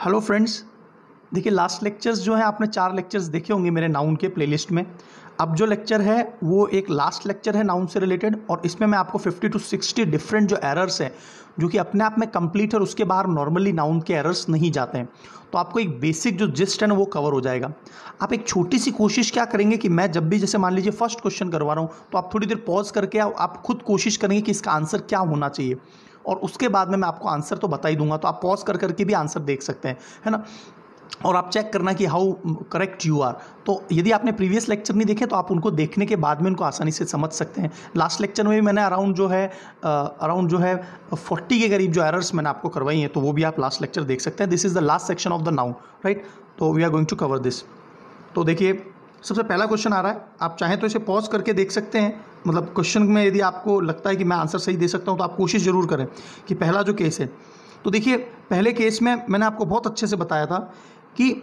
Hello friends, देखिए last lectures जो है आपने 4 लेक्चर्स देखे होंगे मेरे नाउन के प्लेलिस्ट में। अब जो लेक्चर है वो एक लास्ट लेक्चर है नाउन से रिलेटेड, और इसमें मैं आपको 50 to 60 डिफरेंट जो एरर्स हैं जो कि अपने आप में कंप्लीट है और उसके बाहर नॉर्मली नाउन के एरर्स नहीं जाते हैं, तो आपको एक बेसिक जो जिस्ट है ना वो कवर हो जाएगा। आप एक छोटी सी कोशिश क्या करेंगे कि मैं जब भी जैसे मान लीजिए फर्स्ट क्वेश्चन करवा रहा हूँ तो आप थोड़ी देर पॉज करके आप खुद कोशिश करेंगे कि इसका आंसर क्या होना चाहिए, और उसके बाद में मैं आपको आंसर तो बता ही दूंगा, तो आप पॉज कर करके भी आंसर देख सकते हैं, है ना। और आप चेक करना कि हाउ करेक्ट यू आर। तो यदि आपने प्रीवियस लेक्चर नहीं देखे तो आप उनको देखने के बाद में उनको आसानी से समझ सकते हैं। लास्ट लेक्चर में भी मैंने अराउंड जो है 40 के करीब जो एरर्स मैंने आपको करवाई हैं, तो वो भी आप लास्ट लेक्चर देख सकते हैं। This is the last section of the noun, right. तो we are going to cover this. तो देखिए सबसे पहला क्वेश्चन आ रहा है, आप चाहें तो इसे पॉज करके देख सकते हैं। मतलब क्वेश्चन में यदि आपको लगता है कि मैं आंसर सही दे सकता हूं तो आप कोशिश जरूर करें कि पहला जो केस है, तो देखिए पहले केस में मैंने आपको बहुत अच्छे से बताया था कि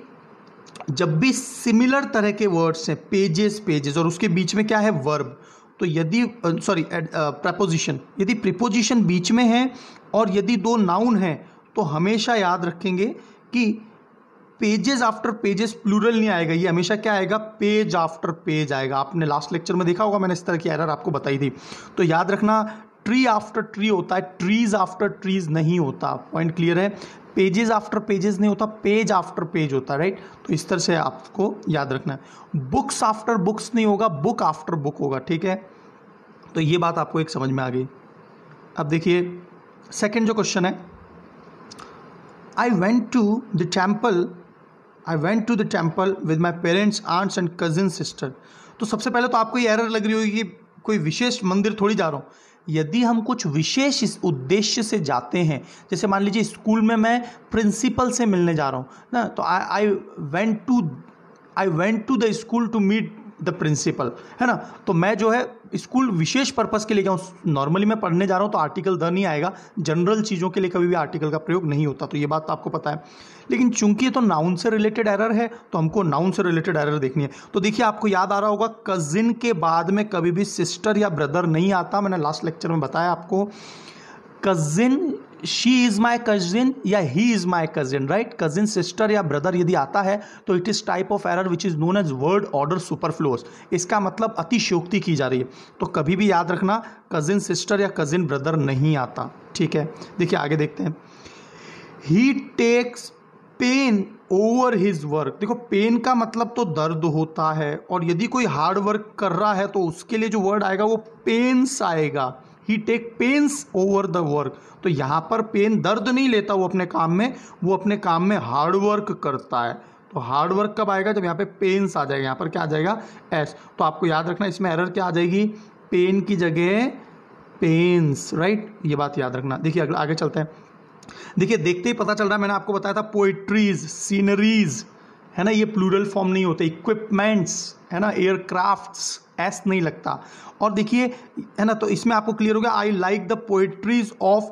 जब भी सिमिलर तरह के वर्ड्स हैं, पेजेस और उसके बीच में क्या है, वर्ब, तो यदि प्रपोजिशन, यदि प्रीपोजिशन बीच में है और यदि दो नाउन हैं तो हमेशा याद रखेंगे कि पेजेस आफ्टर पेजेस प्लूरल नहीं आएगा, ये हमेशा क्या आएगा, पेज आफ्टर पेज आएगा। आपने लास्ट लेक्चर में देखा होगा, मैंने इस तरह की एरर आपको बताई थी। तो याद रखना, ट्री आफ्टर ट्री होता है, ट्रीज आफ्टर ट्रीज नहीं होता। पॉइंट क्लियर है। पेजेस आफ्टर पेजेस नहीं होता, पेज आफ्टर पेज होता है, राइट। तो इस तरह से आपको याद रखना है। बुक्स आफ्टर बुक्स नहीं होगा, बुक आफ्टर बुक होगा, ठीक है। तो ये बात आपको एक समझ में आ गई। अब देखिए सेकंड जो क्वेश्चन है, I went to the temple with my parents, aunts and cousin sister. तो सबसे पहले तो आपको ये एरर लग रही होगी कि कोई विशेष मंदिर थोड़ी जा रहा हूँ। यदि हम कुछ विशेष इस उद्देश्य से जाते हैं, जैसे मान लीजिए स्कूल में मैं प्रिंसिपल से मिलने जा रहा हूँ ना, तो I went to the school to meet the principal, है ना। तो मैं जो है स्कूल विशेष पर्पस के लिए गया हूँ। नॉर्मली मैं पढ़ने जा रहा हूँ तो आर्टिकल द नहीं आएगा, जनरल चीज़ों के लिए कभी भी आर्टिकल का प्रयोग नहीं होता, तो ये बात तो आपको पता है। लेकिन चूंकि ये तो नाउन से रिलेटेड एरर है तो हमको नाउन से रिलेटेड एरर देखनी है। तो देखिए आपको याद आ रहा होगा, कजिन के बाद में कभी भी सिस्टर या ब्रदर नहीं आता। मैंने लास्ट लेक्चर में बताया आपको, cousin, she is my cousin या he is my cousin, right. Cousin, sister या ब्रदर यदि आता है तो it is type of error which is known as word order superfluous. इसका मतलब अतिशयोक्ति की जा रही है। तो कभी भी याद रखना, कजिन सिस्टर या कजिन ब्रदर नहीं आता, ठीक है। देखिए आगे देखते हैं। He takes pain over his work. देखो पेन का मतलब तो दर्द होता है, और यदि कोई हार्ड वर्क कर रहा है तो उसके लिए जो वर्ड आएगा वो पेन्स आएगा। He take pains over the work. तो यहाँ पर पेन दर्द नहीं लेता वो अपने काम में, वो अपने काम में हार्ड वर्क करता है। तो हार्ड वर्क कब आएगा, जब यहाँ पे पेन्स आ जाएगा। यहाँ पर क्या आ जाएगा, एस। तो आपको याद रखना इसमें एरर क्या आ जाएगी, पेन की जगह पेन्स, राइट। ये बात याद रखना। देखिए आगे चलते हैं। देखिए देखते ही पता चल रहा है, मैंने आपको बताया था पोइट्रीज, सीनरीज, है ना, ये प्लूरल फॉर्म नहीं होते। इक्विपमेंट्स, है ना, एयरक्राफ्ट्स, एस नहीं लगता। और देखिए, है ना, तो इसमें आपको क्लियर हो गया, I like the poetries of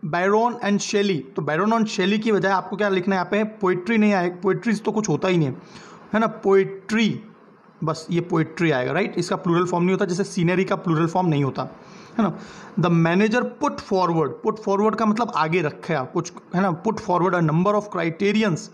Byron and Shelley. तो बैरोन और शेली की बजाय आपको क्या लिखना है यहाँ पे, पोइट्री नहीं आएगा, पोइट्रीज तो कुछ होता ही नहीं है ना, पोइट्री, बस ये पोइट्री आएगा, राइट। इसका प्लूरल फॉर्म नहीं होता, जैसे सीनरी का प्लूरल फॉर्म नहीं होता, है ना। द मैनेजर पुट फॉरवर्ड का मतलब आगे रखा कुछ, है ना। Put forward a number of criterions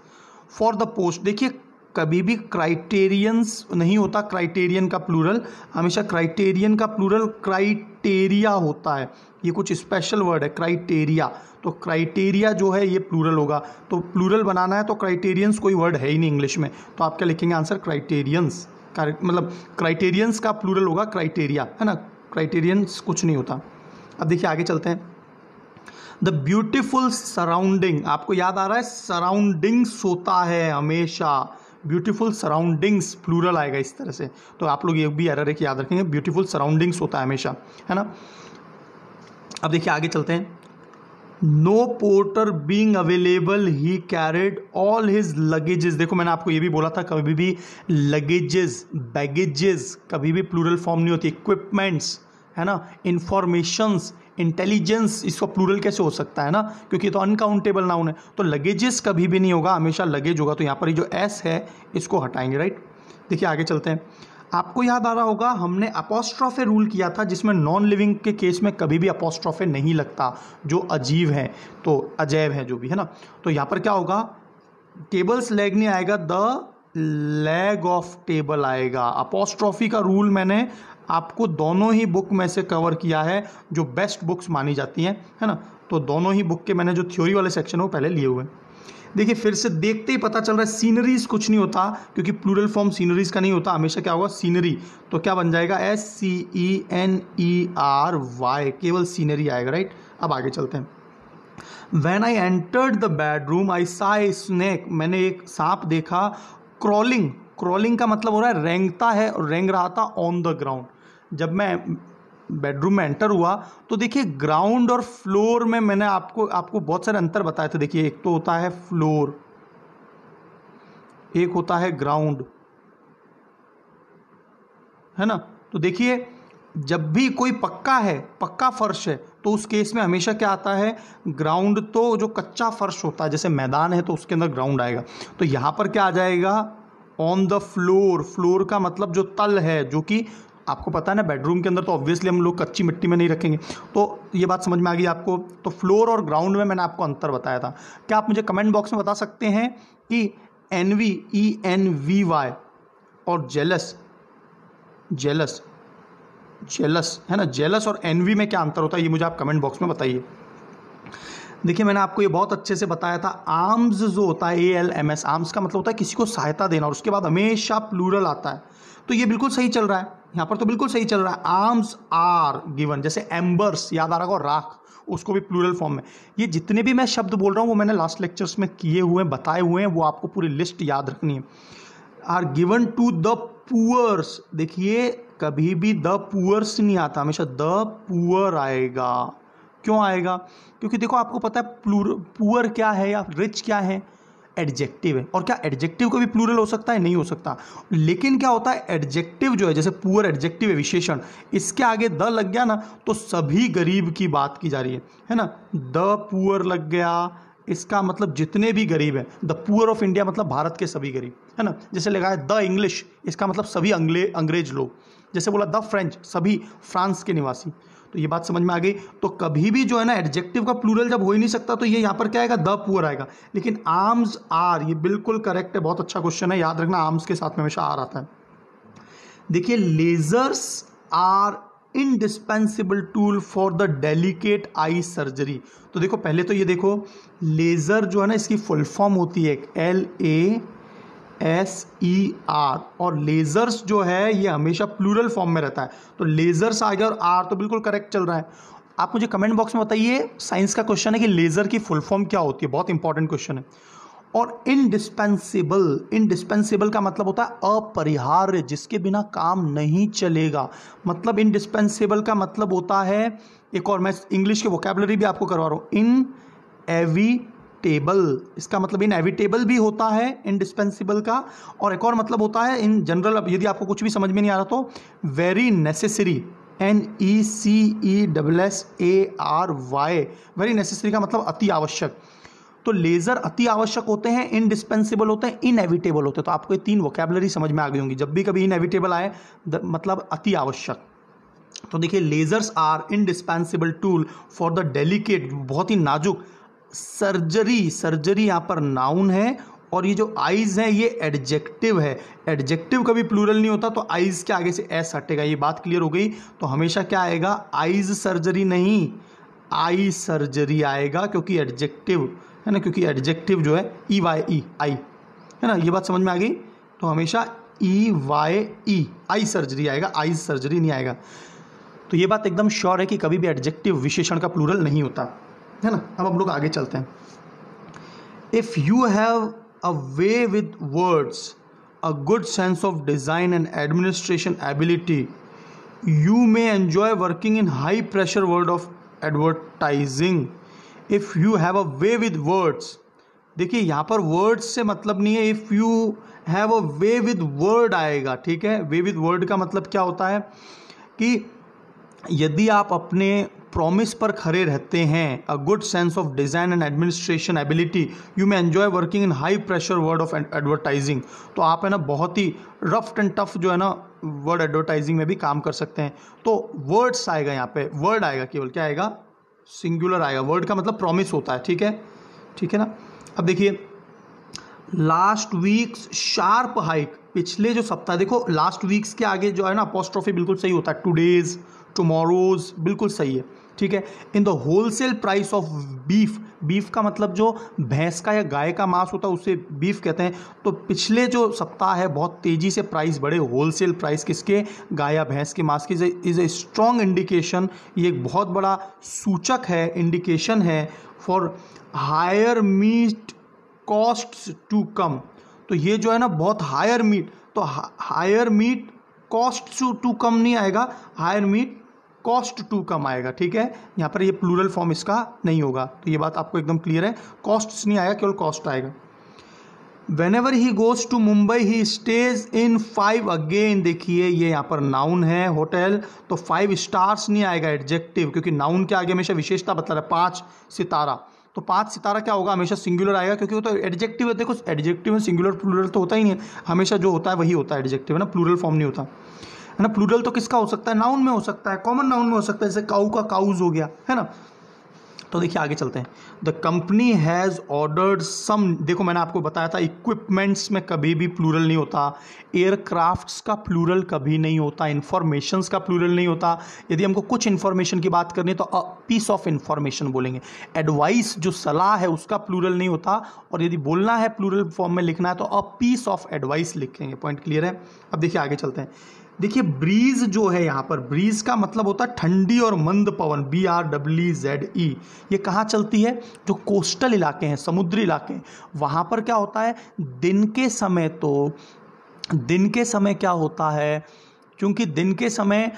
for the post. देखिए कभी भी क्राइटेरियंस नहीं होता, क्राइटेरियन का प्लूरल हमेशा, क्राइटेरियन का प्लूरल क्राइटेरिया होता है। ये कुछ स्पेशल वर्ड है, क्राइटेरिया। तो क्राइटेरिया जो है ये प्लूरल होगा, तो प्लूरल बनाना है तो क्राइटेरियंस कोई वर्ड है ही नहीं इंग्लिश में, तो आप क्या लिखेंगे आंसर, क्राइटेरियंस। मतलब क्राइटेरियंस का प्लूरल होगा क्राइटेरिया, है ना, क्राइटेरियंस कुछ नहीं होता। अब देखिए आगे चलते हैं। द ब्यूटिफुल सराउंडिंग, आपको याद आ रहा है, सराउंडिंग्स होता है हमेशा, ब्यूटीफुल सराउंडिंग्स प्लूरल आएगा इस तरह से। तो आप लोग ये भी एरर है कि याद रखेंगे, ब्यूटीफुल सराउंडिंग्स होता है हमेशा, है ना। अब देखिए आगे चलते हैं। No porter being available he carried all his luggages. देखो मैंने आपको ये भी बोला था, कभी भी लगेजेस, बैगेजेस कभी भी प्लूरल फॉर्म नहीं होती। इक्विपमेंट्स, है ना, इंफॉर्मेशंस, इंटेलिजेंस, इसका प्लूरल कैसे हो सकता है ना, क्योंकि तो अनकाउंटेबल नाउन है। तो लगेजेस कभी भी नहीं होगा, हमेशा लगेज होगा। तो यहाँ पर ये जो एस है इसको हटाएंगे, राइट। देखिए आगे चलते हैं। आपको याद आ रहा होगा हमने अपोस्ट्रोफे रूल किया था, जिसमें नॉन लिविंग के केस में कभी भी अपोस्ट्रोफे नहीं लगता, जो अजीब है तो अजैब है जो भी है ना। तो यहाँ पर क्या होगा, टेबल्स लेग नहीं आएगा, द लेग ऑफ टेबल आएगा। अपोस्ट्रोफी का रूल मैंने आपको दोनों ही बुक में से कवर किया है, जो बेस्ट बुक्स मानी जाती हैं, है ना। तो दोनों ही बुक के मैंने जो थ्योरी वाले सेक्शन है वो पहले लिए हुए हैं। देखिए फिर से देखते ही पता चल रहा है सीनरीज कुछ नहीं होता, क्योंकि प्लूरल फॉर्म सीनरीज का नहीं होता, हमेशा क्या होगा सीनरी। तो क्या बन जाएगा, SCENERY, केवल सीनरी आएगा, राइट। अब आगे चलते हैं। When I entered the bedroom, I saw a snake, मैंने एक सांप देखा। क्रॉलिंग, क्रॉलिंग का मतलब हो रहा है रेंगता है, और रेंग रहा था ऑन द ग्राउंड। जब मैं बेडरूम में एंटर हुआ तो देखिए ग्राउंड और फ्लोर में मैंने आपको बहुत सारे अंतर बताए थे। देखिए एक तो होता है फ्लोर, एक होता है ग्राउंड, है ना। तो देखिए जब भी कोई पक्का है, पक्का फर्श है, तो उस केस में हमेशा क्या आता है, ग्राउंड। तो जो कच्चा फर्श होता है, जैसे मैदान है तो उसके अंदर ग्राउंड आएगा। तो यहाँ पर क्या आ जाएगा, ऑन द फ्लोर। फ्लोर का मतलब जो तल है, जो कि आपको पता है ना बेडरूम के अंदर तो ऑब्वियसली हम लोग कच्ची मिट्टी में नहीं रखेंगे। तो ये बात समझ में आ गई आपको। तो फ्लोर और ग्राउंड में मैंने आपको अंतर बताया था। क्या आप मुझे कमेंट बॉक्स में बता सकते हैं कि ENVY और जेलस है ना, जेलस और एनवी में क्या अंतर होता है, ये मुझे आप कमेंट बॉक्स में बताइए। देखिए मैंने आपको ये बहुत अच्छे से बताया था। आर्म्स जो होता है, ALMS, आर्म्स का मतलब होता है किसी को सहायता देना, और उसके बाद हमेशा प्लूरल आता है। तो ये बिल्कुल सही चल रहा है, यहाँ पर तो बिल्कुल सही चल रहा है। आर्म्स आर गिवन, जैसे एम्बर्स याद आ रहा होगा, राख, उसको भी प्लूरल फॉर्म में। ये जितने भी मैं शब्द बोल रहा हूँ वो मैंने लास्ट लेक्चर्स में किए हुए हैं, बताए हुए हैं, वो आपको पूरी लिस्ट याद रखनी है। Are given to the poors, देखिए कभी भी द पुअर्स नहीं आता, हमेशा द पुअर आएगा। क्यों आएगा, क्योंकि देखो आपको पता है पुअर क्या है या रिच क्या है, एडजेक्टिव है। और क्या एडजेक्टिव का भी प्लूरल हो सकता है, नहीं हो सकता। लेकिन क्या होता है, एडजेक्टिव जो है, जैसे पुअर एडजेक्टिव है, विशेषण, इसके आगे द लग गया ना तो सभी गरीब की बात की जा रही है ना। द पुअर लग गया, इसका मतलब जितने भी गरीब हैं। द पुअर ऑफ इंडिया मतलब भारत के सभी गरीब, है ना। जैसे लगा है द इंग्लिश, इसका मतलब सभी अंग्रेज लोग। जैसे बोला द फ्रेंच, सभी फ्रांस के निवासी। तो ये बात समझ में आ गई। तो कभी भी जो है ना एडजेक्टिव का प्लूरल जब हो ही नहीं सकता, तो ये यहाँ पर क्या आएगा, द पुअर आएगा। लेकिन आर्म्स आर, ये बिल्कुल करेक्ट है, बहुत अच्छा क्वेश्चन है, याद रखना आर्म्स के साथ में हमेशा आर आता है। देखिए lasers are indispensable tool for the delicate eye surgery. तो देखो पहले तो ये देखो, लेज़र जो है ना इसकी फुल फॉर्म होती है LASER, और लेजर्स जो है ये हमेशा प्लूरल फॉर्म में रहता है। तो लेजर्स आ गया और आर तो बिल्कुल करेक्ट चल रहा है। आप मुझे कमेंट बॉक्स में बताइए, साइंस का क्वेश्चन है कि लेजर की फुल फॉर्म क्या होती है, बहुत इंपॉर्टेंट क्वेश्चन है। और इंडिस्पेंसिबल, इंडिस्पेंसिबल का मतलब होता है अपरिहार्य, जिसके बिना काम नहीं चलेगा। मतलब इंडिस्पेंसिबल का मतलब होता है, एक और मैं इंग्लिश के वोकैबुलरी भी आपको करवा रहा हूँ, इनएविटेबल, इसका मतलब इनएविटेबल भी होता है इंडिस्पेंसिबल का। और एक और मतलब होता है इन जनरल, अब यदि आपको कुछ भी समझ में नहीं आ रहा तो very necessary, NECESSARY, very necessary का मतलब अति आवश्यक। तो लेज़र अति आवश्यक होते हैं, इंडिस्पेंसिबल होते हैं, इनएविटेबल होते हैं। तो आपको ये तीन वोकैबुलरी समझ में आ गई होंगी। जब भी कभी इनएविटेबल आए मतलब अति आवश्यक। तो देखिए lasers are indispensable tool for the delicate, बहुत ही नाजुक सर्जरी। सर्जरी यहाँ पर नाउन है, और ये जो आइज है ये एडजेक्टिव है। एडजेक्टिव कभी प्लूरल नहीं होता, तो आइज के आगे से एस हटेगा। ये बात क्लियर हो गई। तो हमेशा क्या आएगा, आइज सर्जरी नहीं, आई सर्जरी आएगा, क्योंकि एडजेक्टिव है ना, क्योंकि एडजेक्टिव जो है EYE, आई, है ना। ये बात समझ में आ गई। तो हमेशा EYE, आई सर्जरी आएगा, आइज सर्जरी नहीं आएगा। तो ये बात एकदम श्योर है कि कभी भी एडजेक्टिव विशेषण का प्लूरल नहीं होता, है ना। अब हम लोग आगे चलते हैं। If you have a way with words, a good sense of design and administration ability, you may enjoy working in high pressure world of advertising. If you have a way with words, देखिए यहाँ पर words से मतलब नहीं है, if you have a way with word आएगा, ठीक है। वे विद वर्ड का मतलब क्या होता है कि यदि आप अपने प्रॉमिस पर खरे रहते हैं, a good sense of design and administration ability, you may enjoy working in high pressure word of advertising. तो आप है ना बहुत ही रफ एंड टफ जो है ना वर्ड एडवर्टाइजिंग में भी काम कर सकते हैं। तो वर्ड्स आएगा यहाँ पे, वर्ड आएगा, केवल क्या आएगा, सिंगुलर आएगा। वर्ड का मतलब प्रॉमिस होता है, ठीक है, ठीक है ना। अब देखिए लास्ट वीक्स शार्प हाइक, पिछले जो सप्ताह, देखो लास्ट वीक्स के आगे जो है ना अपोस्ट्रोफी बिल्कुल सही होता है, टुडेज, टुमारोज, बिल्कुल सही है, ठीक है। In the wholesale price of beef, beef का मतलब जो भैंस का या गाय का मांस होता है उसे बीफ कहते हैं। तो पिछले जो सप्ताह है बहुत तेज़ी से प्राइस बढ़े, होलसेल प्राइस किसके, गाय या भैंस के मांस की, इज़ ए स्ट्रॉन्ग इंडिकेशन, ये एक बहुत बड़ा सूचक है, इंडिकेशन है for higher meat costs to come. तो ये जो है ना बहुत हायर मीट, तो higher meat cost to come नहीं आएगा, higher meat cost to come आएगा, ठीक है। यहाँ पर ये प्लूरल फॉर्म इसका नहीं होगा, तो ये बात आपको एकदम क्लियर है, कॉस्ट्स नहीं आएगा, केवल कॉस्ट आएगा। Whenever he goes to Mumbai he stays in 5, again देखिए ये यहाँ पर नाउन है होटल, तो 5 स्टार्स नहीं आएगा एडजेक्टिव, क्योंकि नाउन के आगे हमेशा विशेषता बता रहा है, 5 सितारा। तो 5 सितारा क्या होगा, हमेशा सिंगुलर आएगा, क्योंकि वो तो एडजेक्टिव है। देखो एडजेक्टिव में सिंगुलर प्लूरल तो होता ही नहीं है, हमेशा जो होता है वही होता है एडजेक्टिव, है ना, प्लूरल फॉर्म नहीं होता, है ना। प्लूरल तो किसका हो सकता है, नाउन में हो सकता है, कॉमन नाउन में हो सकता है, जैसे काऊ का काउज हो गया, है ना। तो देखिए आगे चलते हैं। The company has ordered some, देखो मैंने आपको बताया था इक्विपमेंट्स में कभी भी प्लूरल नहीं होता, एयरक्राफ्ट्स का प्लूरल कभी नहीं होता, इन्फॉर्मेशंस का प्लूरल नहीं होता। यदि हमको कुछ इन्फॉर्मेशन की बात करनी है तो अ पीस ऑफ इन्फॉर्मेशन बोलेंगे। एडवाइस जो सलाह है उसका प्लूरल नहीं होता, और यदि बोलना है प्लूरल फॉर्म में लिखना है तो अ पीस ऑफ एडवाइस लिखेंगे। पॉइंट क्लियर है। अब देखिए आगे चलते हैं। देखिए ब्रीज जो है यहाँ पर, ब्रीज का मतलब होता है ठंडी और मंद पवन, BREEZE। ये कहाँ चलती है, जो कोस्टल इलाके हैं, समुद्री इलाके हैं, वहाँ पर क्या होता है दिन के समय, तो दिन के समय क्या होता है, क्योंकि दिन के समय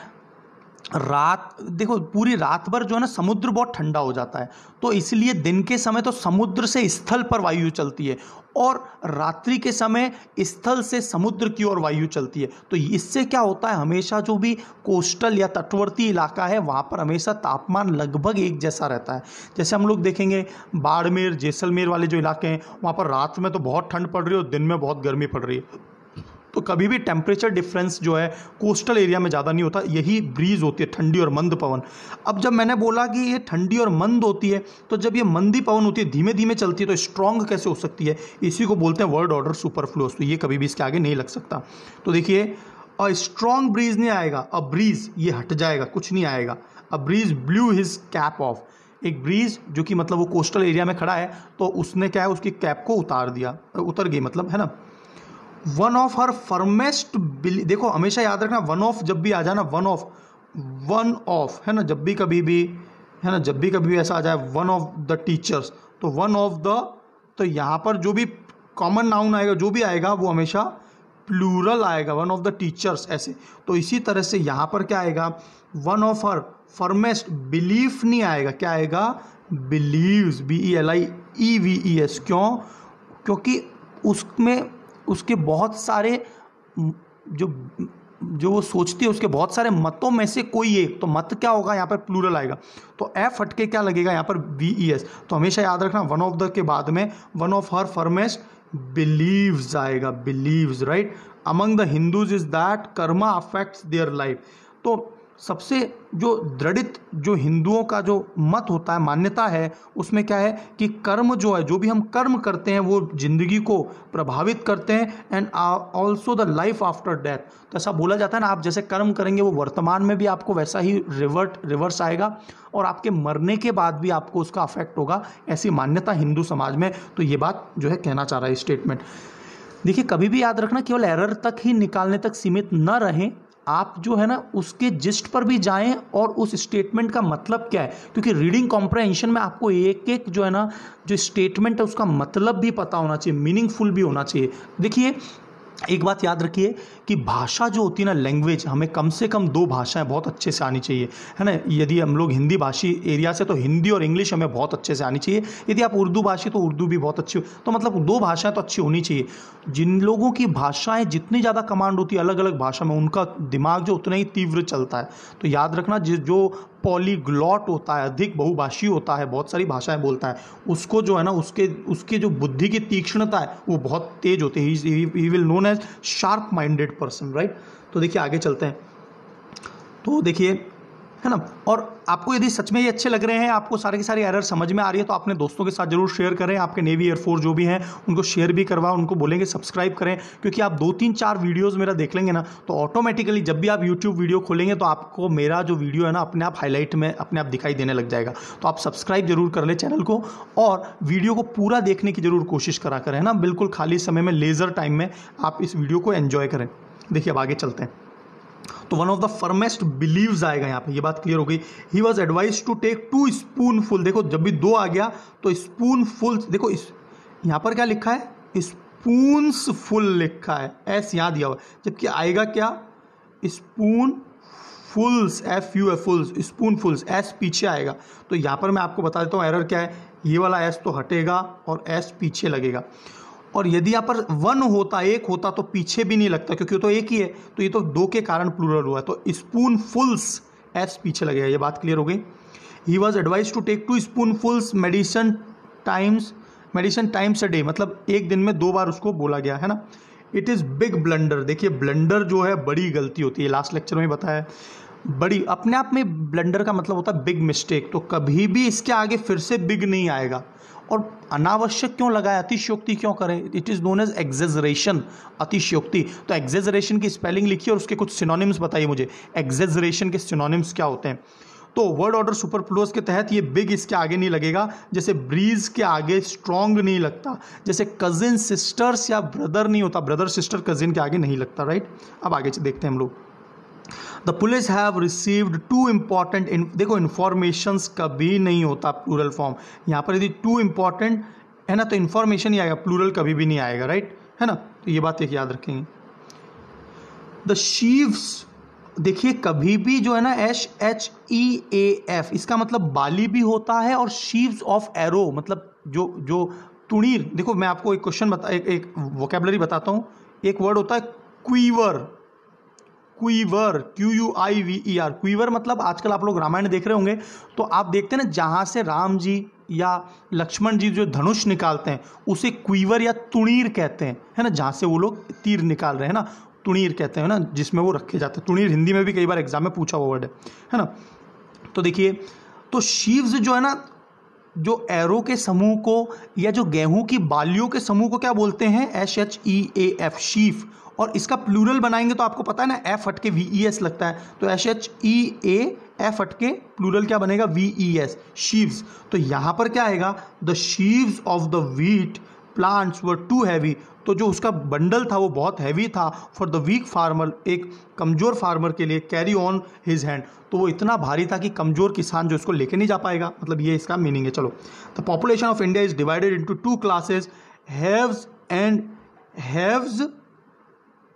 रात, देखो पूरी रात भर जो है ना समुद्र बहुत ठंडा हो जाता है, तो इसलिए दिन के समय तो समुद्र से स्थल पर वायु चलती है, और रात्रि के समय स्थल से समुद्र की ओर वायु चलती है। तो इससे क्या होता है, हमेशा जो भी कोस्टल या तटवर्ती इलाका है वहाँ पर हमेशा तापमान लगभग एक जैसा रहता है। जैसे हम लोग देखेंगे बाड़मेर, जैसलमेर वाले जो इलाके हैं, वहाँ पर रात में तो बहुत ठंड पड़ रही है और दिन में बहुत गर्मी पड़ रही है, तो कभी भी टेम्परेचर डिफरेंस जो है कोस्टल एरिया में ज़्यादा नहीं होता। यही ब्रीज होती है, ठंडी और मंद पवन। अब जब मैंने बोला कि ये ठंडी और मंद होती है, तो जब ये मंदी पवन होती है, धीमे धीमे चलती है, तो स्ट्रॉन्ग कैसे हो सकती है, इसी को बोलते हैं वर्ड ऑर्डर सुपरफ्लुअस। तो ये कभी भी इसके आगे नहीं लग सकता। तो देखिए अ स्ट्रॉन्ग ब्रीज नहीं आएगा, अ ब्रीज ये हट जाएगा, कुछ नहीं आएगा। A breeze blue his cap of, एक ब्रीज जो कि मतलब वो कोस्टल एरिया में खड़ा है, तो उसने क्या है उसकी कैप को उतार दिया, उतर गई मतलब, है ना। वन ऑफ हर फर्मेस्ट, देखो हमेशा याद रखना वन ऑफ जब भी आ जाए ना, वन ऑफ है ना, जब भी कभी भी है ना, जब भी कभी भी ऐसा आ जाए वन ऑफ द टीचर्स, तो वन ऑफ द, तो यहाँ पर जो भी कॉमन नाउन आएगा, जो भी आएगा वो हमेशा प्लूरल आएगा, वन ऑफ द टीचर्स ऐसे। तो इसी तरह से यहाँ पर क्या आएगा, वन ऑफ हर फर्मेस्ट, बिलीफ नहीं आएगा, क्या आएगा, बिलीव्स, BELIEVES। क्यों, क्योंकि उसमें उसके बहुत सारे जो वो सोचती है उसके बहुत सारे मतों में से कोई एक, तो मत क्या होगा यहाँ पर प्लूरल आएगा, तो एफ हट के क्या लगेगा यहाँ पर VES। तो हमेशा याद रखना वन ऑफ द के बाद में one of her firmest beliefs आएगा, beliefs, right. Among the Hindus is that karma affects their life. तो सबसे जो दृढ़ित जो हिंदुओं का जो मत होता है, मान्यता है, उसमें क्या है कि कर्म जो है, जो भी हम कर्म करते हैं वो जिंदगी को प्रभावित करते हैं, and also the life after death. तो ऐसा बोला जाता है ना, आप जैसे कर्म करेंगे वो वर्तमान में भी आपको वैसा ही रिवर्स आएगा, और आपके मरने के बाद भी आपको उसका अफेक्ट होगा, ऐसी मान्यता हिंदू समाज में। तो ये बात जो है कहना चाह रहा है स्टेटमेंट। देखिए कभी भी याद रखना, केवल एरर तक ही निकालने तक सीमित न रहें, आप जो है ना उसके जिस्ट पर भी जाएं और उस स्टेटमेंट का मतलब क्या है, क्योंकि रीडिंग कॉम्प्रहेंशन में आपको एक एक जो है ना जो स्टेटमेंट है उसका मतलब भी पता होना चाहिए, मीनिंगफुल भी होना चाहिए। देखिए एक बात याद रखिए कि भाषा जो होती है ना, लैंग्वेज, हमें कम से कम 2 भाषाएं बहुत अच्छे से आनी चाहिए, है ना। यदि हम लोग हिंदी भाषी एरिया से, तो हिंदी और इंग्लिश हमें बहुत अच्छे से आनी चाहिए। यदि आप उर्दू भाषी, तो उर्दू भी बहुत अच्छी, तो मतलब 2 भाषाएं तो अच्छी होनी चाहिए। जिन लोगों की भाषाएं जितनी ज़्यादा कमांड होती है अलग अलग भाषा में, उनका दिमाग जो उतना ही तीव्र चलता है। तो याद रखना, जो पॉलीग्लॉट होता है, अधिक बहुभाषी होता है, बहुत सारी भाषाएं बोलता है, उसको जो है ना, उसके जो बुद्धि की तीक्ष्णता है वो बहुत तेज होती है। He will known as sharp minded person, right. तो देखिए आगे चलते हैं। तो देखिए, है ना, और आपको यदि सच में ये अच्छे लग रहे हैं, आपको सारी की सारी एरर समझ में आ रही है, तो अपने दोस्तों के साथ जरूर शेयर करें। आपके नेवी एयरफोर्स जो भी हैं उनको शेयर भी करवाओ, उनको बोलेंगे सब्सक्राइब करें, क्योंकि आप 2-3-4 वीडियोस मेरा देख लेंगे ना, तो ऑटोमेटिकली जब भी आप यूट्यूब वीडियो खोलेंगे तो आपको मेरा जो वीडियो है ना अपने आप हाईलाइट में अपने आप दिखाई देने लग जाएगा। तो आप सब्सक्राइब जरूर कर लें चैनल को, और वीडियो को पूरा देखने की जरूर कोशिश करा करें ना, बिल्कुल खाली समय में, लेजर टाइम में आप इस वीडियो को एंजॉय करें। देखिए अब आगे चलते हैं। तो one of the firmest beliefs आएगा यहाँ पे, ये बात क्लियर हो गई। He was advise to take 2 spoonful, देखो जब भी 2 आ गया तो स्पूनफुल, देखो इस यहाँ पर क्या लिखा है, स्पून्स फुल लिखा है, एस यहाँ दिया हुआ, जबकि आएगा क्या, स्पून फुल्स, फुल्स, स्पून फुल्स, एस पीछे आएगा। तो यहाँ पर मैं आपको बता देता हूँ एरर क्या है, ये वाला एस तो हटेगा और एस पीछे लगेगा। और यदि यहाँ पर 1 होता, 1 होता, तो पीछे भी नहीं लगता, क्योंकि तो एक ही है, तो ये तो 2 के कारण प्लूरल हुआ है, तो स्पूनफुल्स, एस पीछे लगेगा। ये बात क्लियर हो गई। He was advise to take 2 spoonfuls medicine times a day, मतलब एक दिन में 2 बार उसको बोला गया, है ना। इट इज़ बिग ब्लंडर, देखिए ब्लंडर जो है बड़ी गलती होती है, लास्ट लेक्चर में बताया। बड़ी अपने आप में ब्लंडर का मतलब होता है बिग मिस्टेक, तो कभी भी इसके आगे फिर से बिग नहीं आएगा। और अनावश्यक क्यों लगाए, अतिशयोक्ति क्यों करें, it is known as exaggeration, अतिशयोक्ति। तो एग्जेजरेशन की स्पेलिंग लिखिए और उसके कुछ सिनोनिम्स बताइए मुझे, एग्जेजरेशन के सिनोनिम्स क्या होते हैं। तो वर्ड ऑर्डर सुपरफ्लुअस के तहत ये बिग इसके आगे नहीं लगेगा, जैसे ब्रीज के आगे स्ट्रॉन्ग नहीं लगता, जैसे कजिन सिस्टर्स या ब्रदर नहीं होता, ब्रदर सिस्टर कजिन के आगे नहीं लगता, राइट। अब आगे देखते हैं हम लोग। The police have received 2 important, देखो इन्फॉर्मेशंस कभी नहीं होता प्लूरल फॉर्म, यहाँ पर यदि 2 इंपॉर्टेंट है ना तो इन्फॉर्मेशन ही आएगा, प्लूरल कभी भी नहीं आएगा, राइट, है ना। तो ये बात एक याद रखेंगे। द शीव्स, देखिए कभी भी जो है ना SHEAF, इसका मतलब बाली भी होता है, और शीव्स ऑफ एरो मतलब जो तुणीर। देखो मैं आपको एक क्वेश्चन एक वोकेबलरी बताता हूँ। एक वर्ड होता है क्वीवर, क्वीवर, QUIVER, क्वीवर मतलब आजकल आप लोग रामायण देख रहे होंगे, तो आप देखते हैं ना जहाँ से राम जी या लक्ष्मण जी जो धनुष निकालते हैं उसे क्वीवर या तुणीर कहते हैं, है ना, जहाँ से वो लोग तीर निकाल रहे हैं ना, तुणीर कहते हैं ना, जिसमें वो रखे जाते हैं। तुणीर हिंदी में भी कई बार एग्जाम में पूछा हुआ वर्ड है ना। तो देखिए, तो शीव्स जो है ना, जो एरो के समूह को या जो गेहूं की बालियों के समूह को क्या बोलते हैं, SHEAF, शीफ। और इसका प्लूरल बनाएंगे तो आपको पता है ना, F हट के VES लगता है, तो SHEAF हट के प्लूरल क्या बनेगा, VES, शीव्स। तो यहाँ पर क्या आएगा, the sheaves of the wheat plants were too heavy, तो जो उसका बंडल था वो बहुत हैवी था, फॉर द वीक फार्मर, एक कमज़ोर फार्मर के लिए, कैरी ऑन हिज हैंड, तो वो इतना भारी था कि कमज़ोर किसान जो इसको लेके नहीं जा पाएगा, मतलब ये इसका मीनिंग है। चलो, the population of India is divided into 2 classes, haves and haves,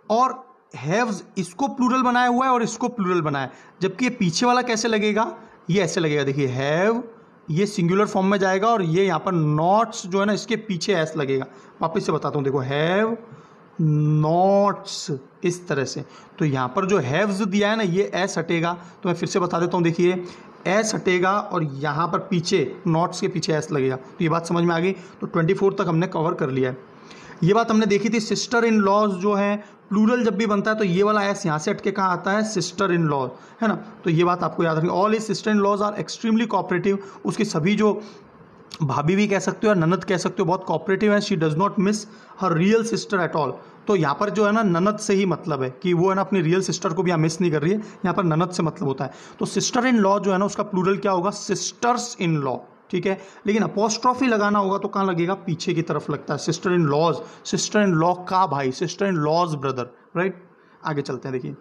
और हैव्स इसको प्लूरल बनाया हुआ है और इसको प्लूरल बनाया है, जबकि ये पीछे वाला कैसे लगेगा, ये ऐसे लगेगा, देखिए हैव, ये सिंगुलर फॉर्म में जाएगा, और ये यहाँ पर नॉट्स जो है ना इसके पीछे एस लगेगा। वापस से बताता हूँ, देखो हैव नॉट्स, इस तरह से। तो यहाँ पर जो हैव्स दिया है ना ये एस हटेगा, तो मैं फिर से बता देता हूँ, देखिए एस हटेगा और यहाँ पर पीछे नॉट्स के पीछे एस लगेगा। तो ये बात समझ में आ गई। तो 24 तक हमने कवर कर लिया है। ये बात हमने देखी थी, सिस्टर इन लॉज जो है प्लूरल जब भी बनता है तो ये वाला एस यहाँ से हटके कहाँ आता है, सिस्टर इन लॉज, है ना। तो ये बात आपको याद रखनी। All his sister in laws are extremely cooperative, उसकी सभी जो भाभी भी कह सकते हो या ननद कह सकते हो बहुत कोऑपरेटिव है। She does not miss her real sister at all. तो यहाँ पर जो है ना ननद से ही मतलब है कि वो है ना अपनी रियल सिस्टर को भी यहाँ मिस नहीं कर रही है, यहाँ पर ननद से मतलब होता है। तो सिस्टर इन लॉ जो है ना उसका प्लूरल क्या होगा, सिस्टर्स इन लॉ, ठीक है। लेकिन अपोस्ट्रॉफी लगाना होगा तो कहाँ लगेगा, पीछे की तरफ लगता है। Sister in laws, sister in law का भाई, sister in laws brother, right. आगे चलते हैं।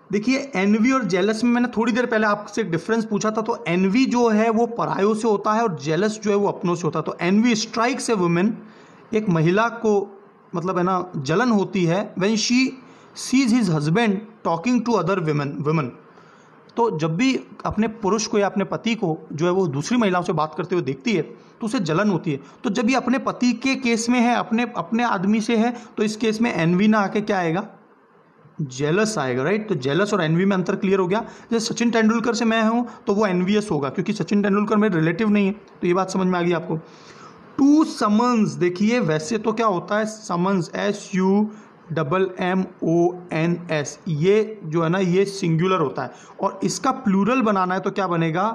देखिए एनवी और जेलस में मैंने थोड़ी देर पहले आपसे एक डिफरेंस पूछा था। तो एनवी जो है वो परायों से होता है और जेलस जो है वो अपनों से होता है। तो एनवी स्ट्राइक्स ए वुमेन, एक महिला को मतलब है ना जलन होती है when she sees his husband talking to other women. तो जब भी अपने पुरुष को या अपने पति को जो है वो दूसरी महिलाओं से बात करते हुए देखती है तो उसे जलन होती है। तो जब ये अपने पति के केस में है, अपने आदमी से है, तो इस केस में एनवी ना आके क्या आएगा, जेलस आएगा, राइट। तो जेलस और एनवी में अंतर क्लियर हो गया। जैसे सचिन तेंदुलकर से मैं हूँ तो वो एनवीएस होगा, क्योंकि सचिन तेंदुलकर मेरे रिलेटिव नहीं है। तो ये बात समझ में आ गई आपको। टू समन्स, देखिए वैसे तो क्या होता है समन्स, SUMMONS, ये जो है ना ये सिंगुलर होता है, और इसका प्लूरल बनाना है तो क्या बनेगा,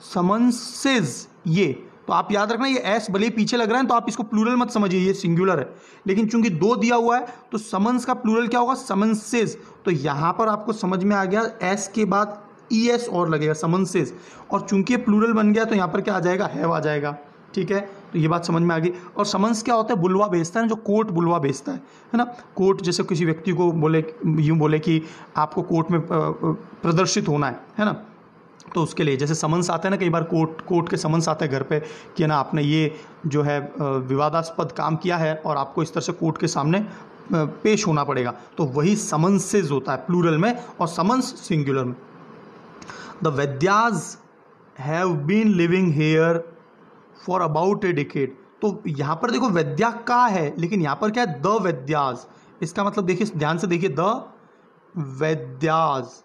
समन्सेस। ये तो आप याद रखना, ये एस भले ही पीछे लग रहा है तो आप इसको प्लूरल मत समझिए, ये सिंगुलर है, लेकिन चूंकि 2 दिया हुआ है तो समन्स का प्लूरल क्या होगा, समन्सेस। तो यहां पर आपको समझ में आ गया, एस के बाद ES और लगेगा, समन्सेस, और चूंकि प्लूरल बन गया तो यहां पर क्या आ जाएगा, हैव आ जाएगा, ठीक है। तो ये बात समझ में आ गई। और समन्स क्या होता है, बुलवा भेजता है ना, जो कोर्ट बुलवा भेजता है ना। कोर्ट जैसे किसी व्यक्ति को बोले, यूँ बोले कि आपको कोर्ट में प्रदर्शित होना है ना, तो उसके लिए जैसे समन्स आते हैं ना, कई बार कोर्ट के समन्स आते हैं घर पे कि ना आपने ये जो है विवादास्पद काम किया है और आपको इस तरह से कोर्ट के सामने पेश होना पड़ेगा, तो वही समन्सेस होता है प्लूरल में, और समन्स सिंगुलर में। The Vaidyas have been living here for about a decade. तो यहाँ पर देखो वैद्या का है, लेकिन यहाँ पर क्या है, द वैद्यास। इसका मतलब देखिए, ध्यान से देखिए, द वैद्यास,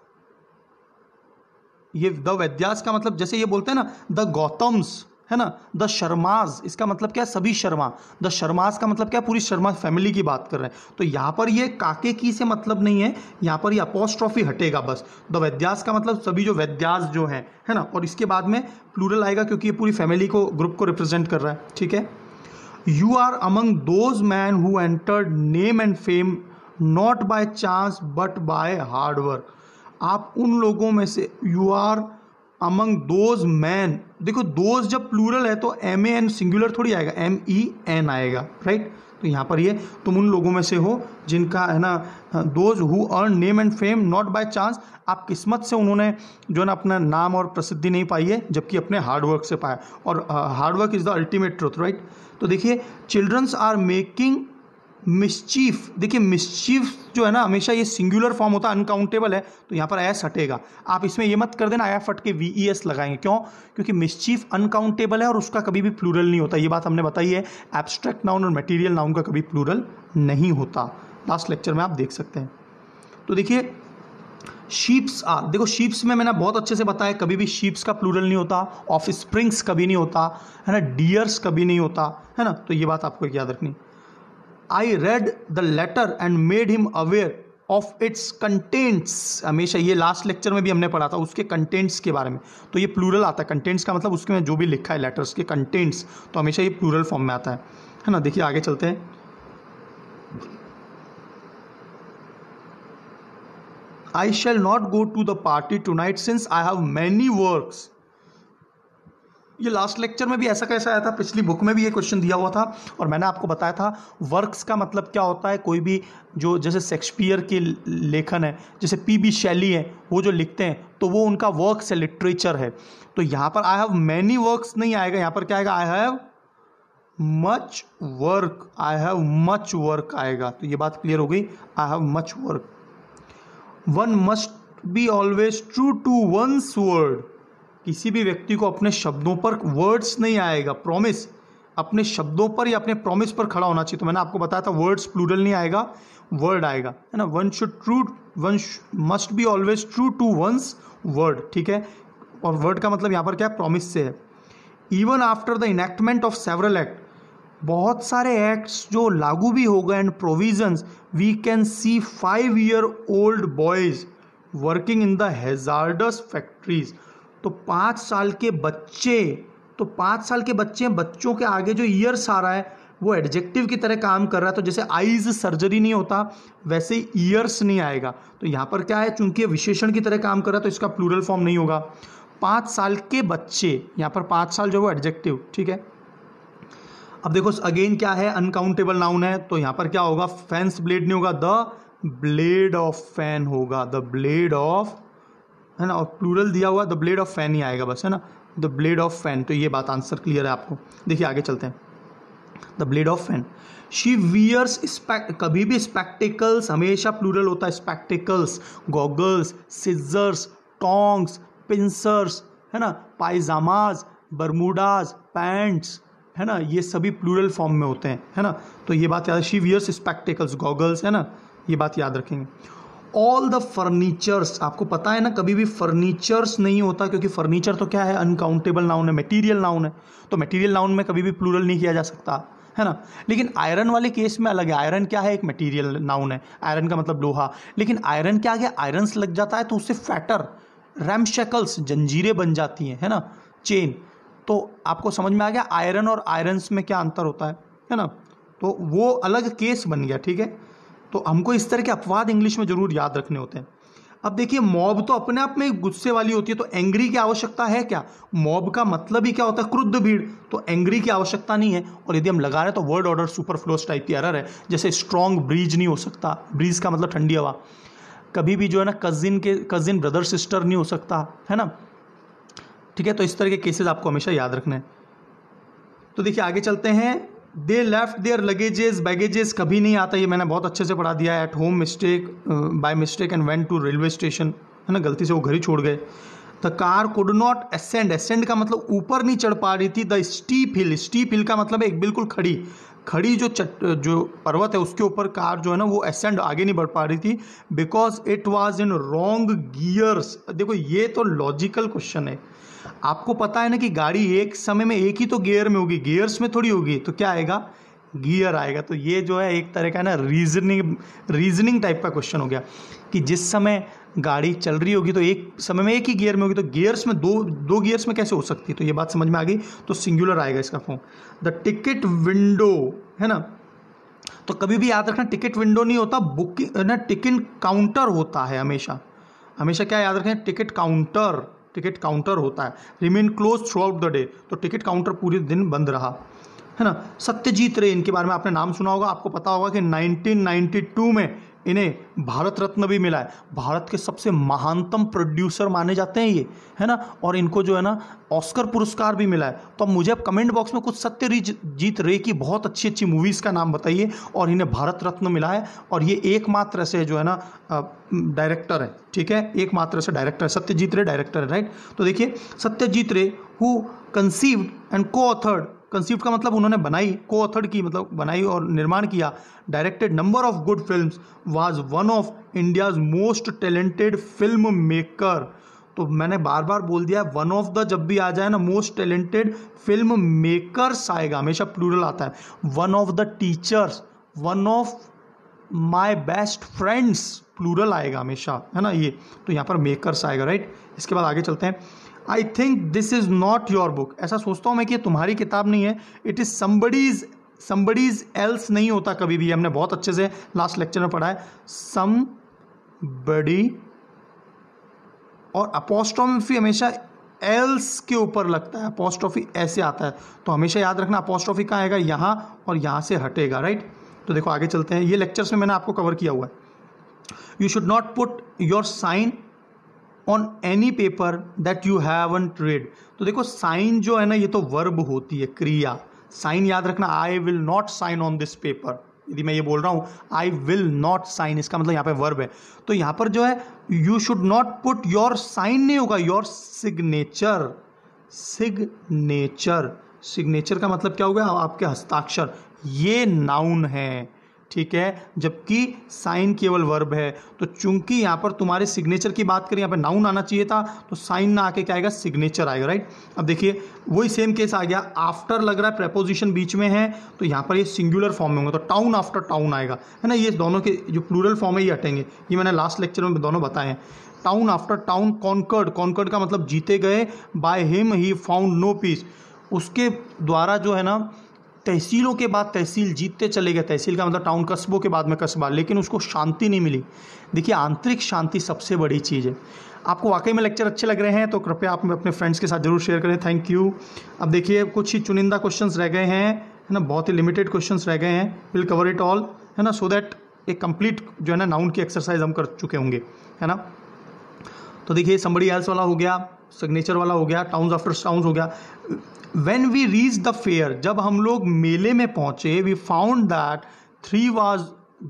ये द वैद्यास का मतलब जैसे ये बोलते हैं ना द गौतम्स, है ना, द शर्माज, इसका मतलब क्या है, सभी शर्मा। द शर्माज का मतलब क्या है, पूरी शर्मा फैमिली की बात कर रहे हैं। तो यहाँ पर ये काके की से मतलब नहीं है, यहाँ पर ये अपॉस्ट्रॉफी हटेगा बस। द वैद्यास का मतलब सभी जो वैद्यास जो हैं, है ना, और इसके बाद में प्लूरल आएगा क्योंकि ये पूरी फैमिली को, ग्रुप को रिप्रेजेंट कर रहा है, ठीक है। You are among those man who entered name and fame not by chance but by hard work. आप उन लोगों में से, you are among those man, देखो दोज जब प्लूरल है तो MAN सिंगुलर थोड़ी आएगा, MEN आएगा, राइट। तो यहाँ पर ये तुम उन लोगों में से हो जिनका है ना, those who earn name and fame not by chance, आप किस्मत से उन्होंने जो है ना अपना नाम और प्रसिद्धि नहीं पाई है, जबकि अपने हार्डवर्क से पाया, और hard work is the ultimate truth, right. तो देखिए चिल्ड्रंस आर मेकिंग मिस्चीफ, देखिए मिस्चीफ जो है ना हमेशा ये सिंगुलर फॉर्म होता है, अनकाउंटेबल है, तो यहाँ पर एस हटेगा। आप इसमें ये मत कर देना एफ हट के VES लगाएंगे, क्यों, क्योंकि मिस्चीफ अनकाउंटेबल है और उसका कभी भी प्लूरल नहीं होता, ये बात हमने बताई है। एब्स्ट्रैक्ट नाउन और मटेरियल नाउन का कभी प्लूरल नहीं होता, लास्ट लेक्चर में आप देख सकते हैं। तो देखिए शीप्स आर, देखो शीप्स में मैंने बहुत अच्छे से बताया, कभी भी शीप्स का प्लूरल नहीं होता, ऑफ स्प्रिंग्स कभी नहीं होता, है ना, डियर्स कभी नहीं होता, है ना। तो ये बात आपको याद रखनी। I read the letter and made him aware of its contents, हमेशा ये लास्ट लेक्चर में भी हमने पढ़ा था उसके कंटेंट्स के बारे में। तो ये प्लूरल आता है, कंटेंट्स का मतलब उसके में जो भी लिखा है लेटर्स के कंटेंट्स, तो हमेशा ये प्लूरल फॉर्म में आता है ना। देखिए आगे चलते हैं। I shall not go to the party tonight since I have many works। ये लास्ट लेक्चर में भी ऐसा कैसा आया था, पिछली बुक में भी ये क्वेश्चन दिया हुआ था, और मैंने आपको बताया था वर्क्स का मतलब क्या होता है, कोई भी जो जैसे शेक्सपियर के लेखन है, जैसे PB शैली है, वो जो लिखते हैं तो वो उनका वर्क्स है, लिटरेचर है। तो यहाँ पर आई हैव मैनी वर्क्स नहीं आएगा, यहाँ पर क्या आएगा, I have much work, I have much work आएगा। तो ये बात क्लियर हो गई, I have much work. One must be always true to one's word, किसी भी व्यक्ति को अपने शब्दों पर, वर्ड्स नहीं आएगा, प्रॉमिस, अपने शब्दों पर या अपने प्रॉमिस पर खड़ा होना चाहिए। तो मैंने आपको बताया था वर्ड्स प्लूरल नहीं आएगा, वर्ड आएगा, है ना। One must be always true to one's word, ठीक है। और वर्ड का मतलब यहाँ पर क्या है, प्रॉमिस से है। Even after the enactment of several act, बहुत सारे एक्ट्स जो लागू भी हो गए and provisions, we can see 5 year old boys working in the hazardous factories. तो 5 साल के बच्चे, तो 5 साल के बच्चे, बच्चों के आगे जो ईयर्स आ रहा है वो एडजेक्टिव की तरह काम कर रहा है। तो जैसे आईज सर्जरी नहीं होता वैसे ही ईयर्स नहीं आएगा। तो यहाँ पर क्या है, चूंकि विशेषण की तरह काम कर रहा है तो इसका प्लूरल फॉर्म नहीं होगा। 5 साल के बच्चे, यहाँ पर 5 साल जो वो एडजेक्टिव, ठीक है। अब देखो अगेन क्या है, अनकाउंटेबल नाउन है, तो यहाँ पर क्या होगा, फैंस ब्लेड नहीं होगा, द ब्लेड ऑफ फैन होगा, द ब्लेड ऑफ, है ना। और प्लूरल दिया हुआ द ब्लेड ऑफ फैन ही आएगा बस, है ना, द ब्लेड ऑफ फैन। तो ये बात आंसर क्लियर है आपको। देखिए आगे चलते हैं। The blade of pen. She wears कभी भी स्पेक्टिकल्स हमेशा प्लूरल होता है, spectacles, goggles, scissors, tongs, pincers, है ना, पायजामाज, बर्मुडाज, पैंट्स, है ना, ये सभी प्लूरल फॉर्म में होते हैं, है ना। तो ये बात याद है, शी वियर्स स्पेक्टिकल्स, गॉगल्स, है ना, ये बात याद रखेंगे। ऑल द फर्नीचर्स, आपको पता है ना कभी भी फर्नीचर्स नहीं होता, क्योंकि फर्नीचर तो क्या है, अनकाउंटेबल नाउन है, मटेरियल नाउन है, तो मटेरियल नाउन में कभी भी प्लूरल नहीं किया जा सकता, है ना। लेकिन आयरन वाले केस में अलग है, आयरन क्या है, एक मटेरियल नाउन है, आयरन का मतलब लोहा, लेकिन आयरन क्या आ गया, आयरन्स लग जाता है तो उससे फैटर, रैमशैकल्स, जंजीरें बन जाती हैं, है ना, चेन। तो आपको समझ में आ गया आयरन और आयरन्स में क्या अंतर होता है ना। तो वो अलग केस बन गया, ठीक है। तो हमको इस तरह के अपवाद इंग्लिश में जरूर याद रखने होते हैं। अब देखिए, मॉब तो अपने आप में गुस्से वाली होती है, तो एंग्री की आवश्यकता है क्या? मॉब का मतलब ही क्या होता है, क्रुद्ध भीड़, तो एंग्री की आवश्यकता नहीं है। और यदि हम लगा रहे हैं तो वर्ड ऑर्डर सुपरफ्लुअस टाइप की एरर है, जैसे स्ट्रॉन्ग ब्रीज नहीं हो सकता, ब्रीज का मतलब ठंडी हवा, कभी भी जो है ना कजिन ब्रदर सिस्टर नहीं हो सकता, है ना, ठीक है। तो इस तरह के केसेस आपको हमेशा याद रखना है। तो देखिए आगे चलते हैं। They left their luggages, baggages कभी नहीं आता, ये मैंने बहुत अच्छे से पढ़ा दिया है। At home mistake, by mistake and went to railway station, है ना, गलती से वो घर ही छोड़ गए। The car could not ascend, ascend का मतलब ऊपर नहीं चढ़ पा रही थी। The steep hill, steep hill का मतलब है एक बिल्कुल खड़ी जो पर्वत है उसके ऊपर कार जो है ना वो असेंड आगे नहीं बढ़ पा रही थी, because it was in wrong gears. देखो ये तो लॉजिकल क्वेश्चन है, आपको पता है ना कि गाड़ी एक समय में एक ही तो गियर में होगी, गियर्स में थोड़ी होगी, तो क्या आएगा, गियर आएगा। तो ये जो है एक तरह का ना रीजनिंग टाइप का क्वेश्चन हो गया कि जिस समय गाड़ी चल रही होगी तो एक समय में एक ही गियर में होगी, तो गियर्स में दो गियर्स में कैसे हो सकती है। तो ये बात समझ में आ गई, तो सिंगुलर आएगा इसका फॉर्म। द टिकट विंडो, है ना, तो कभी भी याद रखना टिकट विंडो नहीं होता, बुकिंग ना, टिकट काउंटर होता है हमेशा। हमेशा क्या याद रखें, टिकट काउंटर होता है। Remain close through out the day, तो टिकट काउंटर पूरे दिन बंद रहा, है ना। सत्यजीत रे, इनके बारे में आपने नाम सुना होगा, आपको पता होगा कि 1992 में इन्हें भारत रत्न भी मिला है। भारत के सबसे महानतम प्रोड्यूसर माने जाते हैं ये, है ना, और इनको जो है ना ऑस्कर पुरस्कार भी मिला है। तो अब मुझे आप कमेंट बॉक्स में कुछ सत्यजीत रे की बहुत अच्छी अच्छी मूवीज़ का नाम बताइए, और इन्हें भारत रत्न मिला है, और ये एकमात्र ऐसे जो है ना डायरेक्टर है, ठीक है, एकमात्र ऐसे डायरेक्टर है, सत्यजीत रे डायरेक्टर है, राइट। तो देखिए सत्यजीत रे हु कंसीव्ड एंड को-ऑथर्ड, कंसीव्ड का मतलब उन्होंने बनाई, को-ऑथर्ड की मतलब बनाई और निर्माण किया, directed number of good films, was one of India's most talented film maker. तो मैंने बार बार बोल दिया, वन ऑफ द जब भी आ जाए ना, मोस्ट टैलेंटेड फिल्म मेकर्स आएगा, हमेशा प्लूरल आता है। One of the teachers, one of my best friends, plural आएगा हमेशा, है ना ये। तो यहाँ पर मेकर्स आएगा, राइट। इसके बाद आगे चलते हैं। I think this is not your book, ऐसा सोचता हूँ मैं कि ये तुम्हारी किताब नहीं है। इट इज़ समबडीज एल्स नहीं होता कभी भी, हमने बहुत अच्छे से लास्ट लेक्चर में पढ़ा है। समबडी और अपोस्ट्रोफी हमेशा एल्स के ऊपर लगता है, अपोस्ट्रोफी ऐसे आता है, तो हमेशा याद रखना अपोस्ट्रोफी कहाँ आएगा, यहाँ, और यहाँ से हटेगा, राइट। तो देखो आगे चलते हैं, ये लेक्चर्स में मैंने आपको कवर किया हुआ है। You should not put your sign on any paper that you haven't read. तो देखो साइन जो है ना ये तो वर्ब होती है, क्रिया। साइन याद रखना, I will not sign on this paper, यदि मैं ये बोल रहा हूँ आई विल नॉट साइन, इसका मतलब यहाँ पे वर्ब है। तो यहाँ पर जो है you should not put your sign नहीं होगा, योर सिग्नेचर। सिग्नेचर का मतलब क्या हो गया, आपके हस्ताक्षर, ये नाउन है, ठीक है, जबकि साइन केवल वर्ब है। तो चूंकि यहाँ पर तुम्हारे सिग्नेचर की बात करें, यहाँ पर नाउन आना चाहिए था, तो साइन ना आके क्या आएगा, सिग्नेचर आएगा, राइट। अब देखिए वही सेम केस आ गया, आफ्टर लग रहा है, प्रेपोजिशन बीच में है, तो यहाँ पर ये सिंगुलर फॉर्म में होंगे, तो टाउन आफ्टर टाउन आएगा, है ना। ये दोनों के जो प्लूरल फॉर्म है ये हटेंगे, ये मैंने लास्ट लेक्चर में दोनों बताए हैं। टाउन आफ्टर टाउन, कॉन्कर्ड का मतलब जीते गए, by him he found no peace, उसके द्वारा जो है ना तहसीलों के बाद तहसील जीतते चले गए, तहसील का मतलब टाउन, कस्बों के बाद में कस्बा, लेकिन उसको शांति नहीं मिली। देखिए आंतरिक शांति सबसे बड़ी चीज़ है। आपको वाकई में लेक्चर अच्छे लग रहे हैं तो कृपया आप अपने फ्रेंड्स के साथ जरूर शेयर करें, थैंक यू। अब देखिए कुछ ही चुनिंदा क्वेश्चंस रह गए हैं, है ना, बहुत ही लिमिटेड क्वेश्चंस रह गए हैं, विल कवर इट ऑल, है ना, सो दैट एक कंप्लीट जो है ना नाउन की एक्सरसाइज हम कर चुके होंगे, है ना। तो देखिए समबडी एल्स वाला हो गया, सिग्नेचर वाला हो गया, टाउन्स आफ्टर टाउन्स हो गया। When we reach the fair, जब हम लोग मेले में पहुंचे, we found that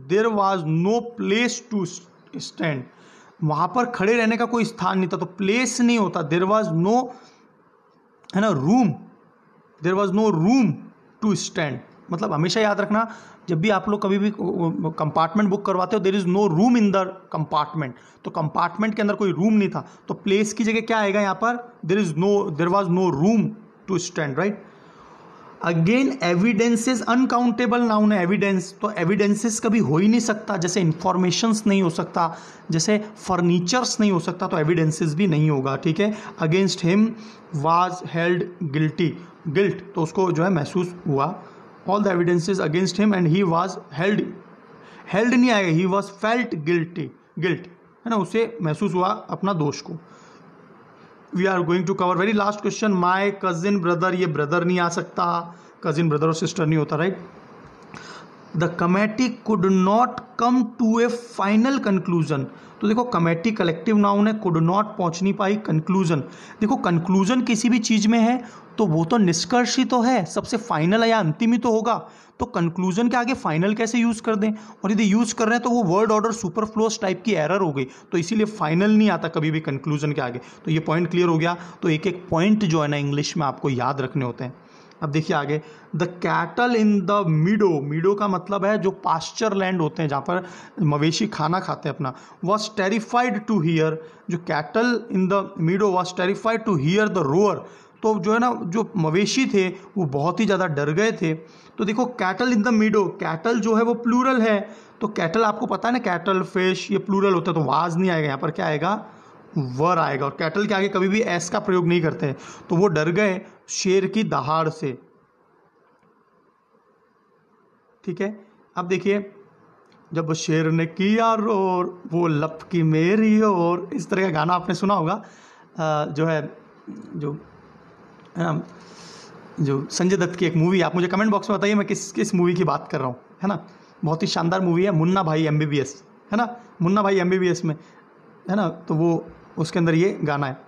there was no place to stand, वहाँ पर खड़े रहने का कोई स्थान नहीं था। तो प्लेस नहीं होता, देयर वाज नो, है ना, room, there was no room to stand. मतलब हमेशा याद रखना, जब भी आप लोग कभी भी कंपार्टमेंट बुक करवाते हो, there is no room in the compartment, तो कंपार्टमेंट के अंदर कोई रूम नहीं था, तो प्लेस की जगह क्या आएगा यहाँ पर, there was no room to stand, right. Again evidences, uncountable noun है एविडेंस, तो एविडेंसेस कभी हो ही नहीं सकता, जैसे इंफॉर्मेशंस नहीं हो सकता, जैसे फर्नीचर्स नहीं हो सकता, तो एविडेंसेस भी नहीं होगा, ठीक है। Against him was held guilty, guilt, तो उसको जो है महसूस हुआ, all the evidences against him and he was held, held नहीं आएगा, he was felt guilty, guilt, है ना, उसे महसूस हुआ अपना दोष को। We are going to cover very last question, my cousin brother, ये ब्रदर नहीं आ सकता, कजिन ब्रदर और सिस्टर नहीं होता, right. The committee could not come to A final conclusion, तो देखो कमेटी कलेक्टिव नाउन है, कुड नॉट पहुंच नहीं पाई, कंक्लूजन, देखो कंक्लूजन किसी भी चीज में है तो वो तो निष्कर्ष ही तो है, सबसे फाइनल या अंतिम ही तो होगा, तो कंक्लूजन के आगे फाइनल कैसे यूज कर दें, और यदि यूज कर रहे हैं तो वो वर्ड ऑर्डर सुपरफ्लुअस टाइप की एरर हो गई, तो इसीलिए फाइनल नहीं आता कभी भी कंक्लूजन के आगे। तो ये पॉइंट क्लियर हो गया, तो एक एक पॉइंट जो है ना इंग्लिश में आपको याद रखने होते हैं। अब देखिए आगे, द कैटल इन द मीडो, मीडो का मतलब है जो पास्चर लैंड होते हैं, जहाँ पर मवेशी खाना खाते हैं अपना, वॉज टेरिफाइड टू हियर, जो cattle in the meadow was terrified to hear the roar, तो जो है ना जो मवेशी थे वो बहुत ही ज़्यादा डर गए थे। तो देखो कैटल इन द मीडो, कैटल जो है वो प्लूरल है, तो कैटल आपको पता है ना, कैटल फिश ये प्लूरल होता है, तो वाज नहीं आएगा यहाँ पर, क्या आएगा, वर आएगा, और कैटल के आगे कभी भी एस का प्रयोग नहीं करते हैं, तो वो डर गए शेर की दहाड़ से, ठीक है। अब देखिए, जब शेर ने किया रोर वो लपकी मेरी ओर, इस तरह का गाना आपने सुना होगा, जो है जो संजय दत्त की एक मूवी, आप मुझे कमेंट बॉक्स में बताइए मैं किस मूवी की बात कर रहा हूँ, है ना, बहुत ही शानदार मूवी है, मुन्ना भाई MBBS, है ना, मुन्ना भाई MBBS में, है ना, तो वो उसके अंदर ये गाना है।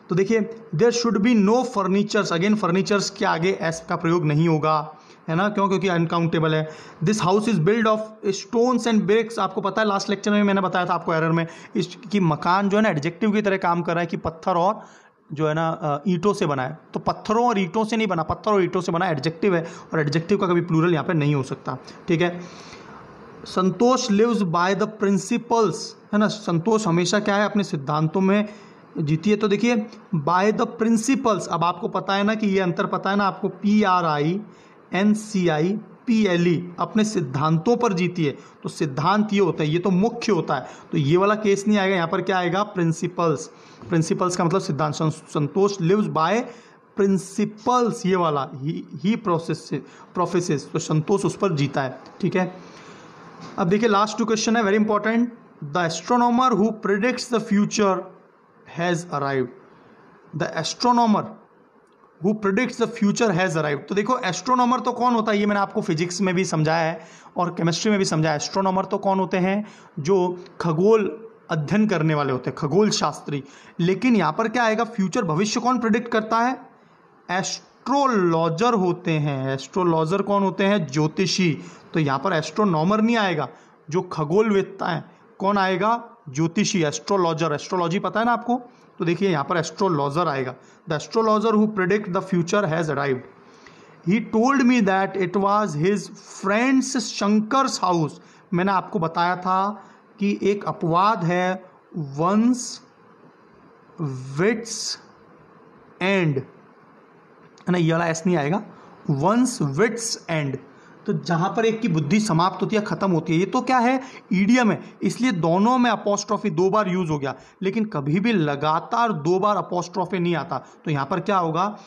तो देखिए, there should be no furnitures, again furnitures के आगे एस का प्रयोग नहीं होगा, है ना, क्यों, क्योंकि अनकाउंटेबल है। This house is build of stones and bricks, आपको पता है लास्ट लेक्चर में मैंने बताया था आपको एरर में, इसकी मकान जो है ना एडजेक्टिव की तरह काम कर रहा है कि पत्थर और जो है ना ईंटों से बना है, तो पत्थरों और ईंटों से नहीं बना, पत्थर और ईंटों से बना, एडजेक्टिव है, और एडजेक्टिव का कभी प्लूरल यहाँ पे नहीं हो सकता, ठीक है। संतोष लिव्स बाय द प्रिंसिपल्स, है ना, संतोष हमेशा क्या है, अपने सिद्धांतों में जीती है। तो देखिए बाय द प्रिंसिपल्स, अब आपको पता है ना कि ये अंतर पता है ना आपको, PRINCIPLE, अपने सिद्धांतों पर जीती है, तो सिद्धांत ये होता है, ये तो मुख्य होता है, तो ये वाला केस नहीं आएगा, यहाँ पर क्या आएगा, प्रिंसिपल्स, प्रिंसिपल्स का मतलब सिद्धांत। संतोष लिव्स बाय प्रिंसिपल्स, ये वाला ही प्रोफेसेस, तो संतोष उस पर जीता है, ठीक है। अब देखिए लास्ट 2 क्वेश्चन है, very important, the astronomer who predicts the future has arrived, the astronomer who predicts the future has arrived. तो देखो एस्ट्रोनॉमर तो कौन होता है, ये मैंने आपको फिजिक्स में भी समझाया है और केमिस्ट्री में भी समझाया है। एस्ट्रोनॉमर तो कौन होते हैं, जो खगोल अध्ययन करने वाले होते हैं, खगोल शास्त्री। लेकिन यहाँ पर क्या आएगा, फ्यूचर, भविष्य कौन प्रिडिक्ट करता है, एस्ट्रोलॉजर होते हैं। एस्ट्रोलॉजर कौन होते हैं, ज्योतिषी। तो यहाँ पर एस्ट्रोनॉमर नहीं आएगा, जो खगोलवेत्ता है, कौन आएगा, ज्योतिषी, एस्ट्रोलॉजर। एस्ट्रोलॉजी पता है ना आपको, तो देखिए यहाँ पर एस्ट्रोलॉजर आएगा। The astrologer who predict the future has arrived, he told me that it was his friends Shankar's house. मैंने आपको बताया था कि एक अपवाद है, वंस विट्स एंड, है ना, ये वाला एस नहीं आएगा, वंस विट्स एंड, तो जहां पर एक की बुद्धि समाप्त होती है, खत्म होती है, ये तो क्या है, ईडियम है, इसलिए दोनों में अपोस्ट्रोफी 2 बार यूज हो गया, लेकिन कभी भी लगातार 2 बार अपोस्ट्रोफी नहीं आता। तो यहां पर क्या होगा,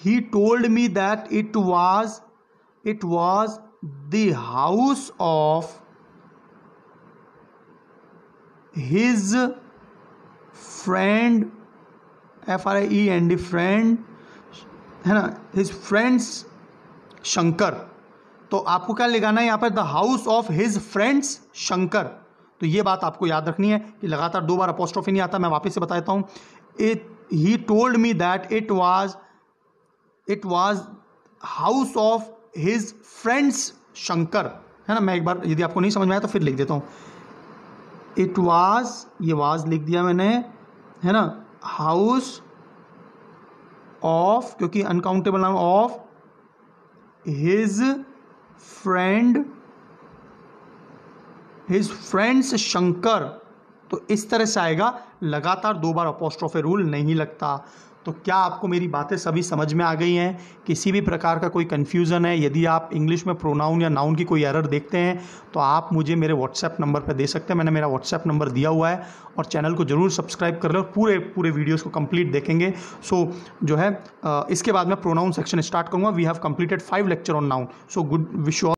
ही told me that it was the house of his friend, FRIEND, friend, है ना, हिज फ्रेंड्स शंकर। तो आपको क्या लगाना है यहाँ पर, the house of his friends Shankar. तो ये बात आपको याद रखनी है कि लगातार 2 बार अपोस्ट्रोफी नहीं आता। मैं वापस से बता देता हूँ, ही told me that it was house of his friends Shankar, है ना। मैं एक बार, यदि आपको नहीं समझ में आया तो फिर लिख देता हूँ। इट वाज, ये वाज लिख दिया मैंने, है ना, हाउस ऑफ, क्योंकि uncountable noun, of his friends Shankar. तो इस तरह से आएगा, लगातार 2 बार अपोस्ट्रोफे रूल नहीं लगता। तो क्या आपको मेरी बातें सभी समझ में आ गई हैं? किसी भी प्रकार का कोई कन्फ्यूज़न है, यदि आप इंग्लिश में प्रोनाउन या नाउन की कोई एरर देखते हैं तो आप मुझे मेरे व्हाट्सएप नंबर पर दे सकते हैं। मैंने मेरा व्हाट्सएप नंबर दिया हुआ है, और चैनल को जरूर सब्सक्राइब कर लें और पूरे वीडियोज़ को कंप्लीट देखेंगे। सो जो है इसके बाद मैं प्रोनाउन सेक्शन स्टार्ट करूँगा। We have completed 5 lecture on noun. So good, wish you all